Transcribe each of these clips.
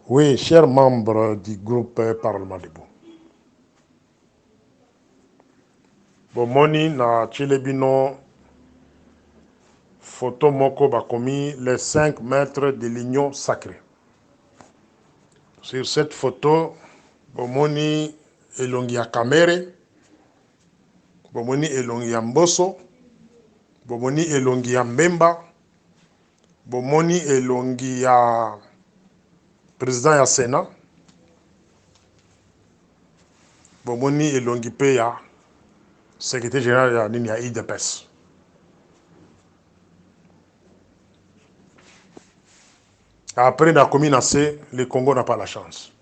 Oui, chers membres du groupe Parlement Debout. Bomoni na Chilebino photo moko bakomi les 5 mètres de l'union sacrée. Sur cette photo, bomoni elongi ya Kamere, bomoni elongi ya Mboso, bomoni elongi ya Mbemba, bomoni elongi ya président ya Sénat, bomoni elongi pe ya secrétaire général ya nini ya IDPS. Après la commune C, le Congo n'a pas la chance.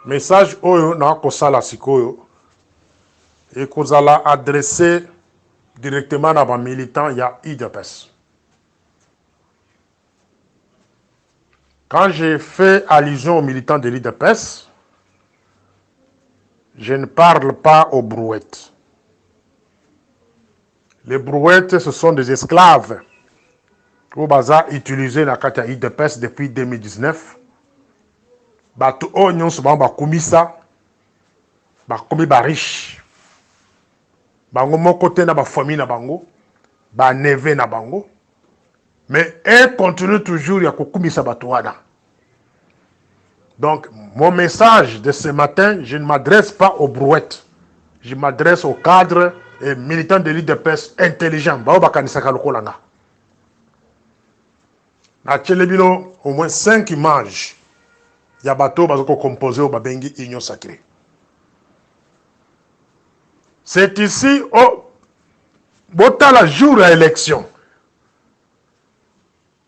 Message oyo na kosala sikoyo et kozala adressé directement à ba militant ya IDPS. Quand j'ai fait allusion aux militants de l'IDPS, je ne parle pas aux brouettes. Les brouettes, ce sont des esclaves au bazar utilisés dans la IDPS depuis 2019. Bato onyon souvent bakumisa, bakomi ba riche. Bango mon côté na ba famille na bango, ba neve na bango. Mais elle continue toujours à kokumisa bato wana. Donc, mon message de ce matin, je ne m'adresse pas aux brouettes. Je m'adresse aux cadres et militants de l'IDPS intelligents. Bao bakanisaka lokolanga. Na Tchelebino, au moins 5 images. Ya bateau bazoko composé au babengi union sacrée. C'est ici au botala jour à élection.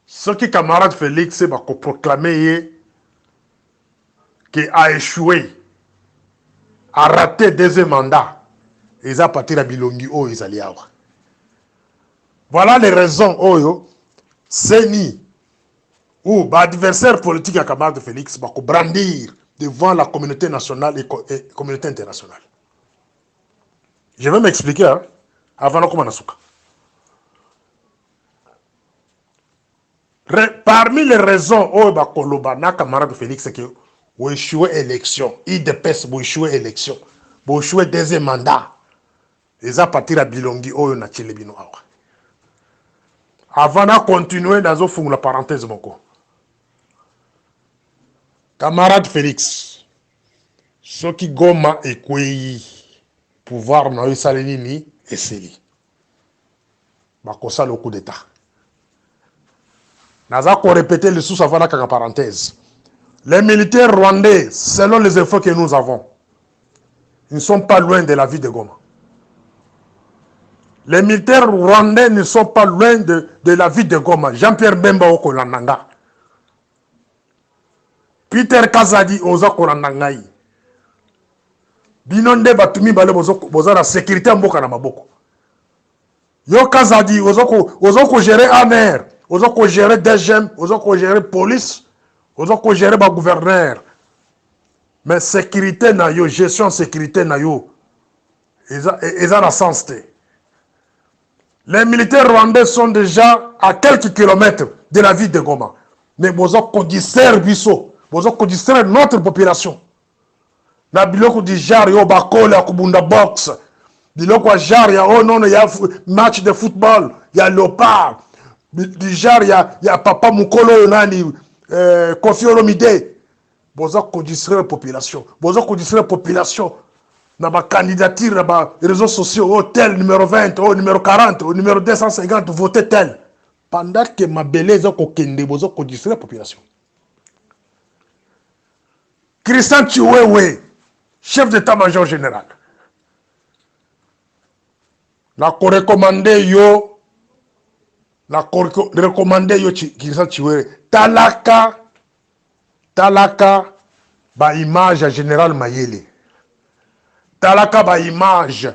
Ce qui camarade Félix va proclamer qu'il a échoué, a raté deuxième mandat. Ils ont parti à Bilongi ou ils allaient avoir. Voilà les raisons où c'est ni ou l'adversaire politique à camarade Félix va brandir devant la communauté nationale et la communauté internationale. Je vais m'expliquer hein, avant de commencer. Parmi les raisons où le camarade Félix c'est que vous échouez l'élection, IDPS vous échouez l'élection, vous échouez deuxième mandat. Ils ont parti à Bilongi ou na Tchelebino. Avant de continuer dans la parenthèse moko. Camarade Félix, ceux qui goma et qui pouvoir na yosalenini et seli. Bakosa le coup d'état. Naza ko répéter le sous avant la parenthèse. Les militaires rwandais, selon les infos que nous avons, ils ne sont pas loin de la ville de Goma. Les militaires rwandais ne sont pas loin de la ville de Goma. Jean-Pierre Bemba Okolandanga. Peter Kazadi Oza Kolandangai. Binonde Batumi Bale Boza la sécurité Mboka na Maboko. Yo Kazadi Oza gérer ANR, Oza gérer DGM, Oza gérer police, Oza gérer ba gouverneur. Mais sécurité na yo, gestion sécurité na yo. Ils ont la sens. Les militaires rwandais sont déjà à quelques kilomètres de la ville de Goma. Mais ils ont distraire Bisso, ils ont distraire notre population. Na biloko di jar yo bakole ya kubunda box. Biloko jar ya oh non, il y a match de football, il y a Léopard. Di jar il y a Papa Mukolo nani Kofi Olomide. Ils ont distraire la population. Ils ont distraire la population. Dans ma candidature, dans les réseaux sociaux, oh tel numéro 20, oh numéro 40, oh numéro 250, votez tel. Pendant que ma belle ont kende, vous avez distraire la population. Christian Chiwewe, chef d'état-major général. La recommandé yo, Christian Chiwewe, talaka, ba image à général Mayele. Talaka ba image,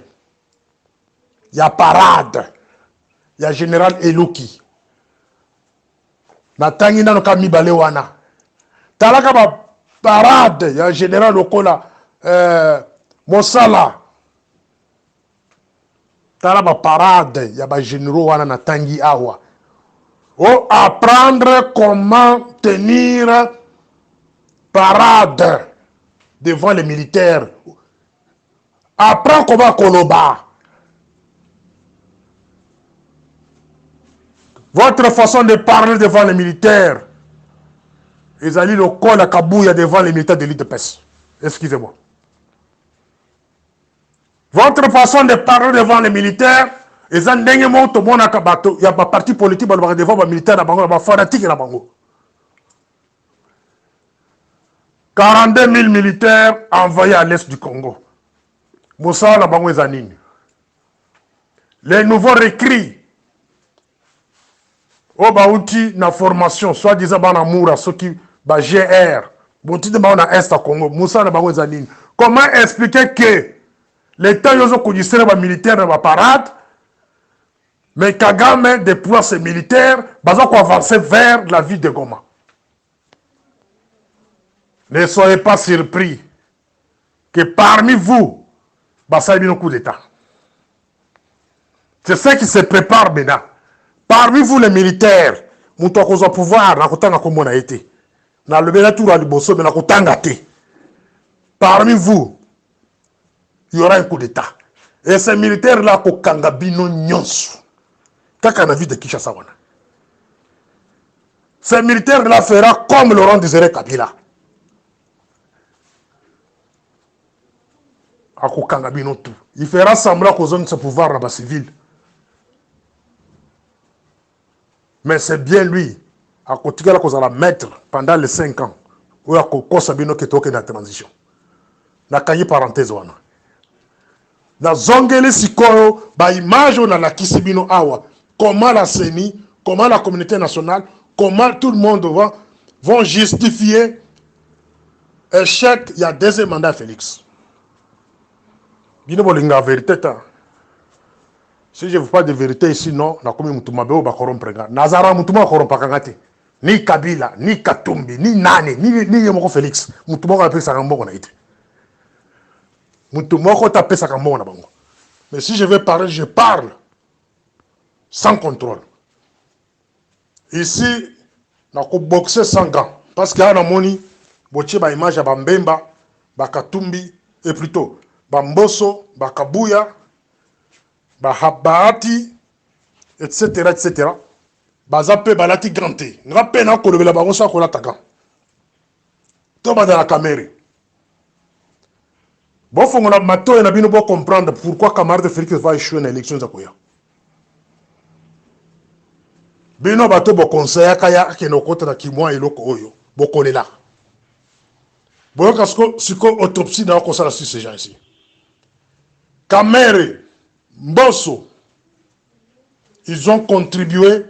il y a parade, il y a général Eluki. Natangi na noka mibale wana. Talaka ba parade, il y a général Okola Mosala. Talaka ba parade, il y a ba généraux wana natangi awa. ou apprendre comment tenir parade devant les militaires. Apprends comment koloba. Votre façon de parler devant les militaires, ils allaient le col à Kabouya devant les militaires de l'IDPS. Excusez-moi. Votre façon de parler devant les militaires, ils ont dit il y a pas parti politique devant les militaires, il y a fanatique. 42 000 militaires envoyés à l'est du Congo. Moussa Labango Zanine. Les nouveaux recrues au Baouti na formation, soit disant Banamoura, ceux qui ba GR, Bouti de Baona Est à Congo, Moussa Labango Zanine. Comment expliquer que l'État yozo kudisere ba militaire na ba parade, mais Kagame déploie ses militaires, baza ko avancer vers la ville de Goma. Ne soyez pas surpris que parmi vous, ça y a un coup d'État. C'est ce qui se prépare maintenant. Parmi vous, les militaires, vous avez pouvoir, parmi vous, il y aura un coup d'État. Et ces militaires-là, ces militaires-là feront comme Laurent Désiré Kabila. Il fera semblant qu'on donne ce pouvoir dans la civile. Mais c'est bien lui, à côté de qu'on va mettre pendant les 5 ans, où il y a une transition. Na kanyi parenthèse wana. Na zongele sikoyo, ba image on a la kisibino awa. Comment la CENI, comment la communauté nationale, comment tout le monde vont justifier échec, il y a deuxième mandat Félix. Bino bolinga vérité ta. Si je ne veux pas de vérité ici, non, na komi mutuma beo ba corrompre nga. Nazara mutuma corrompre kangate. Ni Kabila, ni Katumbi, ni Nani, ni Yemoko Félix. Mutuma ko apesa kambo na ite. Mutuma ko tapesa kambo na bango. Mais si je veux parler, je parle sans contrôle. Ici, na ko boxer sans gants parce que ana moni boche ba image ba Mbemba, ba Katumbi et plutôt ba Mboso, ba Kabuya, Bahati, etc., etc. Bazape balati ganté. Ngape na kolobela bango sa kola taka. To ba dans la caméra. Bon faut ngona mato na bino bo comprendre pourquoi camarade Félix va échouer dans l'élection za koya. Bino bato bo conseiller kaya keno kota na kimwa eloko oyo. Bo kolela. Bon kasko siko autopsie na ko sala sur ces gens ici. Caméra Mbosso, ils ont contribué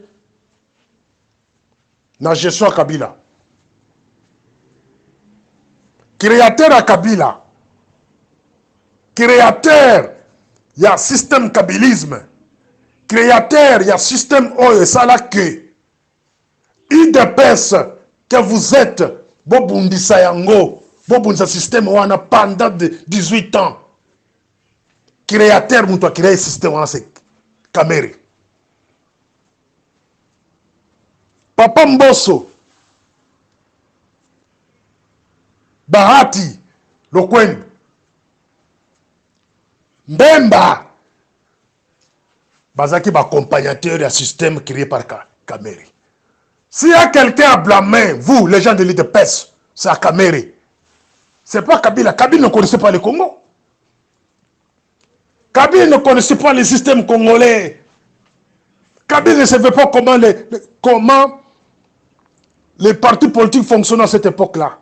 dans la gestion à Kabila. Créateur à Kabila, créateur, il y a système kabilisme, créateur, il y a système oyo, ça là que, IDPS que vous êtes, bobundisa yango, bobundisa système wana pendant 18 ans. Créateur, moutou a créé un système, c'est Kamere. Papa Mbosso, Bahati, Lokwen, Mbemba, Bazaki, accompagnateur du système créé par Kamere. S'il y a quelqu'un à blâmer, vous, les gens de l'île de Pes, c'est à Kamere. C'est pas Kabila. Kabila ne connaissait pas le Congo. Kabila ne connaissait pas le système congolais. Kabila ne savait pas comment les partis politiques fonctionnent à cette époque-là.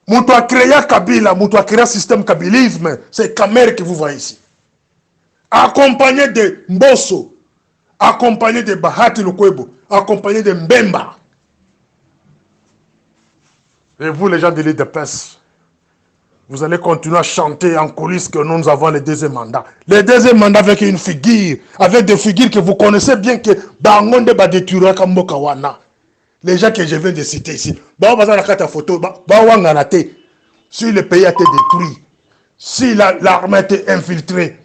Moutou a créé Kabila, Moutou a créé un système kabilisme. C'est Kamere que vous voyez ici. Accompagné de Mbosso, accompagné de Bahati Lukwebo, accompagné de Mbemba. Et vous, les gens de l'île de Pes, vous allez continuer à chanter en coulisses que nous avons le deuxième mandat. Le deuxième mandat avec une figure, avec des figures que vous connaissez bien que Bangonde va détruire Kamboka Wana. Les gens que je viens de citer ici. Si le pays a été détruit, si l'armée a été infiltrée,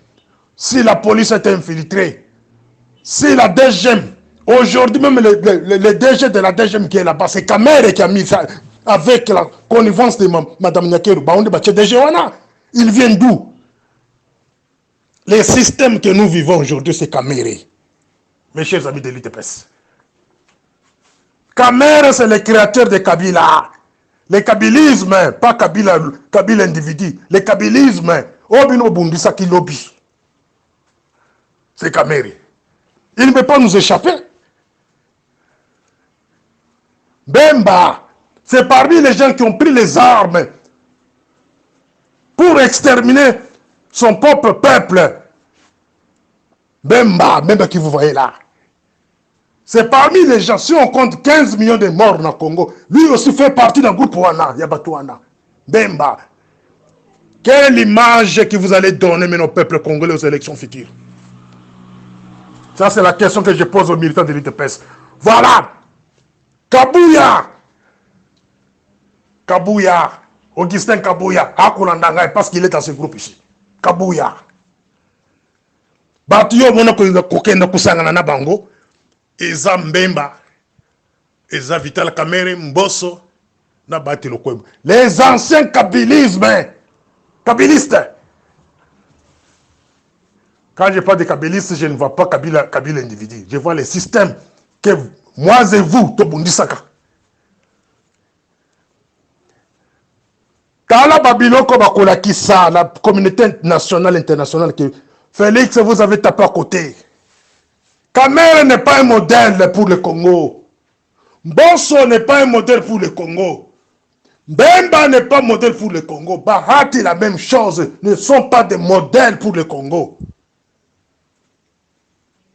si la police a été infiltrée, si la DGM Aujourd'hui, même le DG de la DGM qui est là-bas, c'est Kamere qui a mis ça avec la connivence de Mme Nyakeru. Ils viennent d'où? Les systèmes que nous vivons aujourd'hui, c'est Kamere. Mes chers amis de l'UDPS. Kamere, c'est le créateur de Kabila. Le kabylisme, pas Kabila individu. Le kabylisme, Obino Bundisa qui lobby. C'est Kamere. Il ne peut pas nous échapper. Bemba, c'est parmi les gens qui ont pris les armes pour exterminer son propre peuple. Bemba, Bemba qui vous voyez là. C'est parmi les gens, si on compte 15 millions de morts dans le Congo, lui aussi fait partie d'un groupe Wana, Yabatouana. Bemba. Quelle image que vous allez donner nos peuples congolais aux élections futures? Ça, c'est la question que je pose aux militants de l'UDPS. Voilà. Kabouya. Kabouya. Augustin Kabouya. Hakulandanga, parce qu'il est dans ce groupe ici. Kabouya. Batuyo monoko kokenda kusangana na bango. Eza Mbemba. Eza Vital Kamerhe, Mbosso. Na Bati Lokwebo. Les anciens kabylismes. Kabylistes. Quand je parle de kabylistes, je ne vois pas Kabila individu. Je vois les systèmes que moi et vous, Tobundisaka. Tala Babiloko Bakolakisa, la communauté nationale, internationale, que Félix, vous avez tapé à côté. Kamerhe n'est pas un modèle pour le Congo. Mbosso n'est pas un modèle pour le Congo. Mbemba n'est pas un modèle pour le Congo. Bahati, la même chose, ne sont pas des modèles pour le Congo.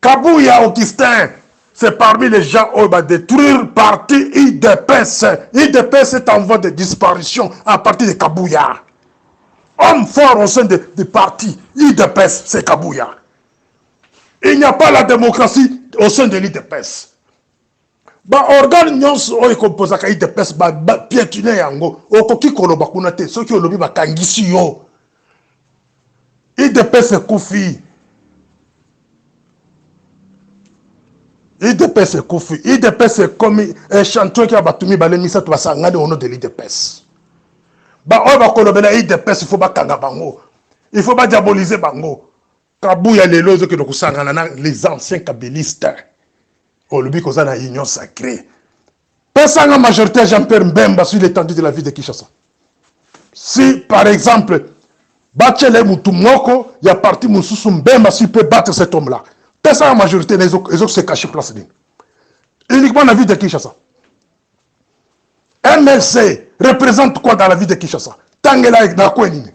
Kabouya Augustin, c'est parmi les gens qui vont détruire parti IDPS. IDPS est en voie de disparition à partir de Kabouya. Homme fort au sein du parti IDPS, c'est Kabouya. Il n'y a pas la démocratie au sein de l'IDPS. Organe nyonso oyo komposaka IDPS piétiner yango okoki koloba kuna te soki olobi bakangisi yo. IDPS ekufi. IDPS ekufi. IDPS est comme un chanteur qui a batumi balemisa to basangane au nom de l'IDPS. Oyo bakolobela IDPS il faut bakanga bango. Il faut diaboliser bango. Kabouya lelo zo ke kusangana na les anciens kabylistes. Olobi koza na union sacrée. Personne en majorité Jean-Pierre Mbemba sur l'étendue de la vie de Kinshasa. Si par exemple Bachele Moutoumoko, il y a parti Moussoussou Mbemba s'il peut battre cet homme-là. Personne en majorité les autres se cachent place d'une. Uniquement la vie de Kinshasa. MLC représente quoi dans la vie de Kinshasa? Tangela et Nakwenini.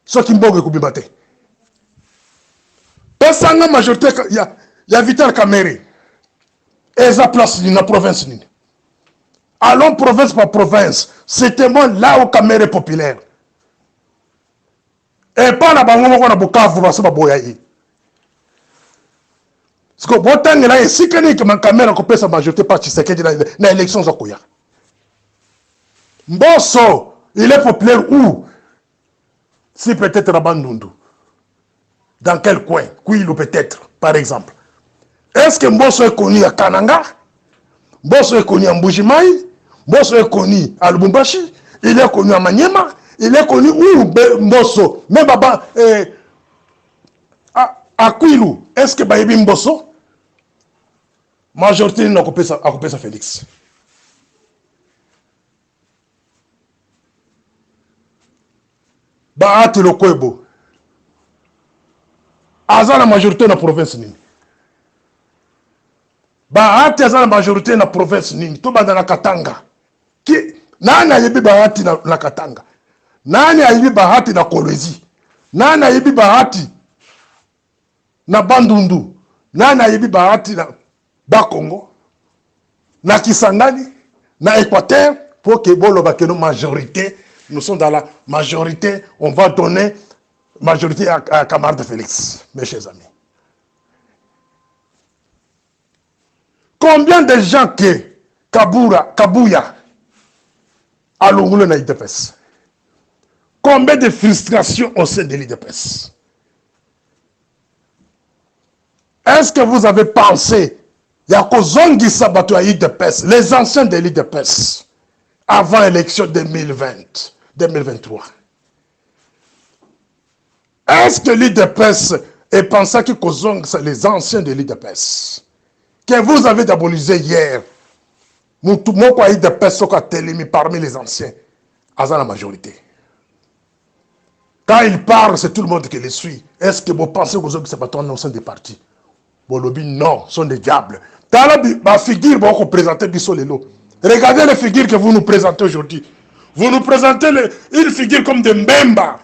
Ce qui m'bogue Koubibate. Personne en majorité, il y a Vital Kamerhe. Et ça place dans la province. Allons province par province. C'était moi là où Kamerhe est populaire. Et pas la bango na Bukavu parce que boyayi. Parce que botan là ici que man Kamerhe ko pesa majorité par Tshisekedi na élection za koya. Mbosso, il est populaire où? Si peut-être à Bandundu. Dans quel coin? Kouilou peut-être, par exemple. Est-ce que Mbosso est connu à Kananga? Mbosso est connu à Mbujimaï? Mbosso est connu à Lubumbashi? Il est connu à Maniema? Il est connu où Mbosso? Même à Kouilou. Est-ce que Bayebi Mbosso? Majorité n'a coupé ça Félix. Bahati Lokwebo. Aza la majorité dans la province nini. Bahati aza la majorité dans la province nini. Tout dans la Katanga. Nani ayebi Bahati na Katanga? Nani ayebi Bahati na Kolwezi? Nani ayebi Bahati na Bandundu? Nani ayebi Bahati na Bakongo? Na Kisangani? Na Équateur? Pour que bon que nos majorité, nous sommes dans la majorité, on va donner majorité à camarade Félix, mes chers amis. Combien de gens que Kabouya a l'onglet dans l'IDPS? Combien de frustrations au sein de l'IDPS? Est-ce que vous avez pensé Il y a Kozongisa Bato à l'IDPS, les anciens de l'IDPS, avant l'élection 2023. Est-ce que l'IDPS est pensé que Kozongisa, les anciens de l'IDPS, que vous avez diabolisé hier, moi, l'IDPS a télémis parmi les anciens, à la majorité. Quand il parle, c'est tout le monde qui les suit. Est-ce que vous pensez que Kozongisa Bato est ancien des partis? Bon, non, sont des diables. Ma figure, bon, présenter Bissolelo. Regardez les figures que vous nous présentez aujourd'hui. Vous nous présentez une figure comme de Mbemba.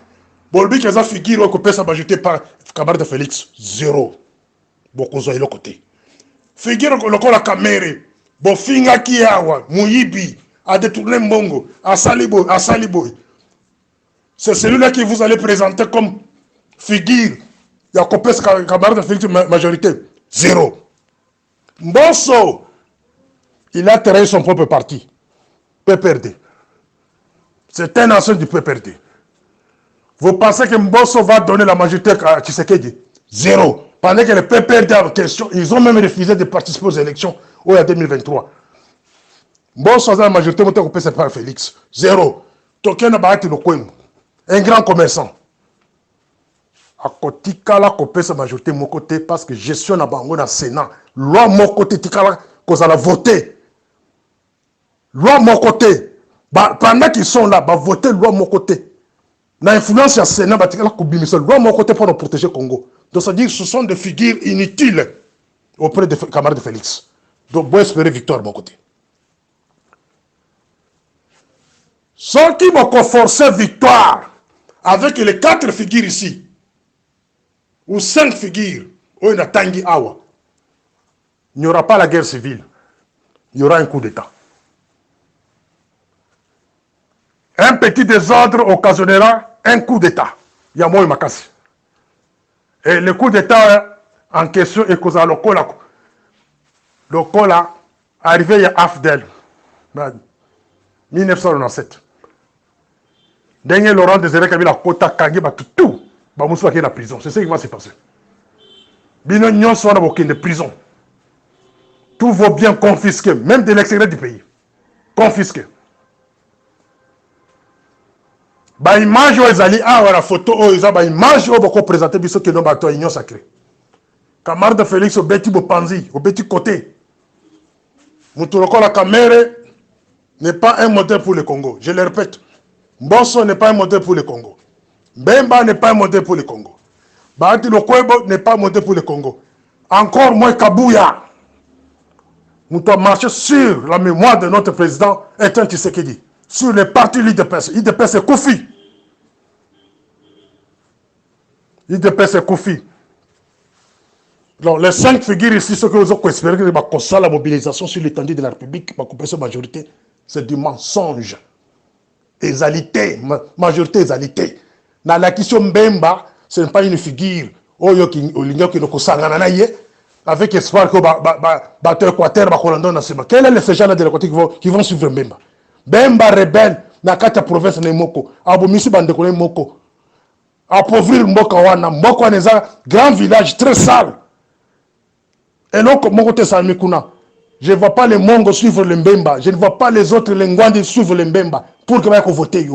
Bon, lui, que figure, on peut s'ajouter par camarade de Félix, zéro. Bon, qu'on soit de l'autre côté. Figure, on la caméra. Bon, Finga Kiawa, Mouyibi, a détourné Mbongo, à Salibo. C'est celui-là que vous allez présenter comme figure. Il y a coupé camarade de Félix, majorité, zéro. Mbosso, il a trahi son propre parti, PPRD. C'est un ancien du PPRD. Vous pensez que Mbosso va donner la majorité à Tshisekedi? Zéro. Pendant que le PPRD a question, ils ont même refusé de participer aux élections en 2023. Mbosso a la majorité, c'est par Félix. Zéro. Token Abati Lokwem, un grand commerçant. A kotikala kopé sa majorité mon côté parce que gestion na bango na Sénat. Loi mon côté tikala qu'on a voté. Loi mon côté. Pendant qu'ils sont là, voter loi mon côté. Na influence à Sénat, tikala koubimisa loi mon côté pour nous protéger Congo. Donc ça dit que ce sont des figures inutiles auprès des camarades de Félix. Donc bon espérer victoire de mon côté. Ceux qui vont forcer victoire avec les 4 figures ici, ou 5 figures, il n'y aura pas la guerre civile, il y aura un coup d'État. Un petit désordre occasionnera un coup d'État. Il y a moi Makassi. Et le coup d'État en question est causé le Kola arrivé à Afdel, 1997. Dernier Laurent Désiré Kabila Kota Kangi tout. Bamoussou qui est la prison. C'est ce qui va se passer. Bino Nyon soit dans de prison. Tous vos biens confisqués, même de l'extérieur du pays. Confisqués. Bah image où ils allaient la photo où ils ont image où ils présenter biso que nous bateau union sacrée. Camarade de Félix au petit Bopanzi, au petit côté. Moutouloco la caméra n'est pas un modèle pour le Congo. Je le répète. Mbosso n'est pas un modèle pour le Congo. Mbemba n'est pas un modèle pour le Congo. Bahati Lokwebo n'est pas un modèle pour le Congo. Encore moins Kabouya. Nous devons marcher sur la mémoire de notre président Etienne Tshisekedi. Sur les partis l'IDPS. l'IDPS c'est Koufi. l'IDPS c'est Koufi. Donc les 5 figures ici, ceux que vous avez espéré que va la mobilisation sur l'étendue de la République, va couper cette majorité, c'est du mensonge. Égalité, majorité égalité. Dans la question Mbemba, ce n'est pas une figure avec espoir que bateau Équateur va colonder dans ce moment. Quel est le ces gens-là de l'équateur qui vont suivre Mbemba? Mbemba rebelle, dans la province de Moko, Abomisi Bandekole Moko, appauvrir Mboka Wana, Mboka est un grand village très sale. Et donc, mon côté Salmikuna, je ne vois pas les Mongos suivre le Mbemba, je ne vois pas les autres Lengwandi suivre le Mbemba pour que vous voter.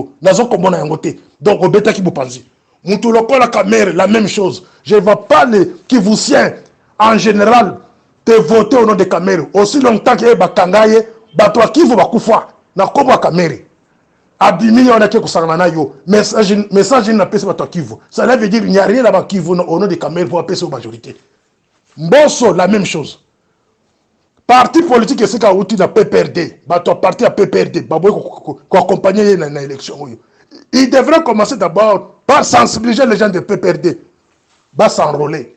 Donc, au bêta qui vous pensez. Moutouloco la caméra, la même chose. Je ne vois pas les Kivusiens en général te voter au nom des caméras. Aussi longtemps que Bakangaye, Batwa Kivu Bakufa, na Kobo Caméra. Abimi, on a quelque chose à yo. Message n'a pas Batwa Kivu. Ça veut dire qu'il n'y a rien à Kivu au nom des caméras pour appeler aux majorités. Mbosso, la même chose. Parti politique, c'est qu'à outil de PPRD. Batwa parti à PPRD. Baboy qui accompagner l'élection. Il devrait commencer d'abord par sensibiliser les gens de PPRD. Va s'enrôler.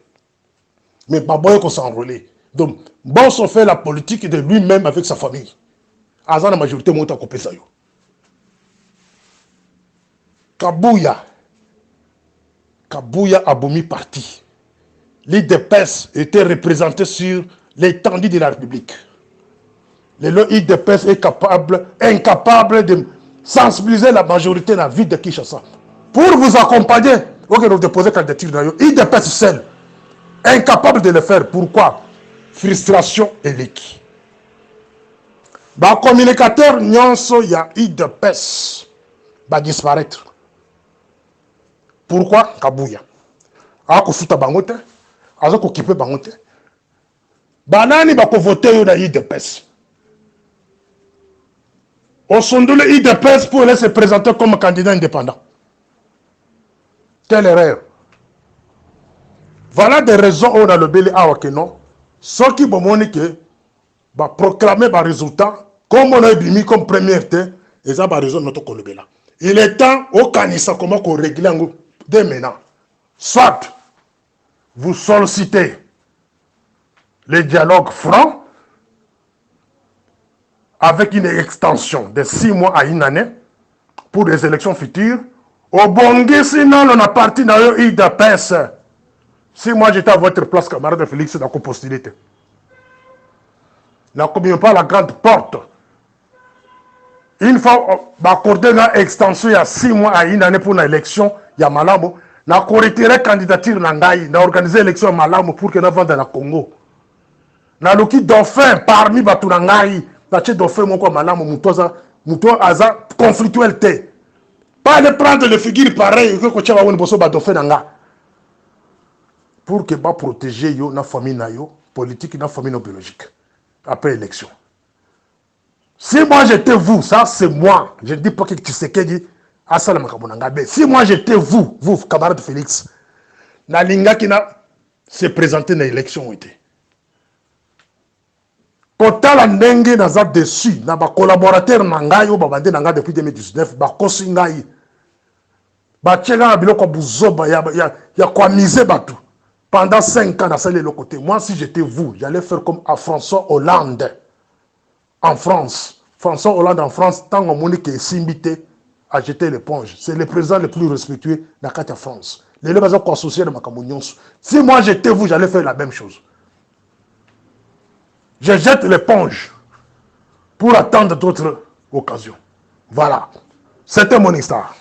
Mais Baboy qu'on s'enrôler. Donc, Mbosso fait la politique de lui-même avec sa famille. Azan la majorité monte à couper ça. Kabouya a boumi parti. L'IDPS était représenté sur l'étendue de la République. L'IDPS est incapable de sensibiliser la majorité dans la ville de Kinshasa. Pour vous accompagner, vous devez déposer candidature dans l'IDPS seul. Incapable de le faire. Pourquoi? frustration eleki. Ba communicateur nyonso ya UDPS va disparaître. Pourquoi? Kabuya. Ako futa bango te, azo kokipe bango te. Banani bako voter yo na UDPS. Au sondole UDPS pour aller se présenter comme candidat indépendant. Quelle erreur. Voilà des raisons où on a le belé à Wakeno. Ceux qui vont va proclamer les résultats comme on a mis comme première terre, et ça va raison notre colobela. Il est temps au Kanissa comment qu'on règle dès maintenant. Soit vous sollicitez les dialogues francs avec une extension de 6 mois à 1 année pour les élections futures. Au Bongi, sinon on a parti dans le IDPS. Si moi j'étais à votre place, camarade Félix, dans la postulité. N'a pas la grande porte. Une fois accordé une extension il y a 6 mois à 1 année pour l'élection, il y a Malamo. N'a retiré la candidature Nangaï, n'a organisé l'élection à Malamo pour que nous vende la Congo. N'a le qui dauphin parmi Batunangaï, n'a che dauphin mon quoi Malamo, moutoza aza conflictualité. Pas aller prendre les figures pareilles que tu vas voir bosso dauphin Nanga. Pour que va protéger yo na famille na yo politique na famille biologique après l'élection. Si moi j'étais vous, ça c'est moi. Je ne dis pas que tu sais qu'il dit Assalam Kabonangabe. Si moi j'étais vous, camarade Félix, na linga qui n'a se présenté dans l'élection été. Kota la ndenge naza dessus, na ba collaborateur nangai yo babande nanga depuis 2019, ba kosi ngai. Ba tchega na biloko buzoba ya kwa mise batu. Pendant 5 ans, dans le côté. Moi, si j'étais vous, j'allais faire comme à François Hollande en France. François Hollande en France, tant qu'on m'a dit Simbité a jeté l'éponge. C'est le président le plus respectueux de la carte France. Les gens qui sont associés de ma communion. Si moi j'étais vous, j'allais faire la même chose. Je jette l'éponge pour attendre d'autres occasions. Voilà. C'était mon histoire.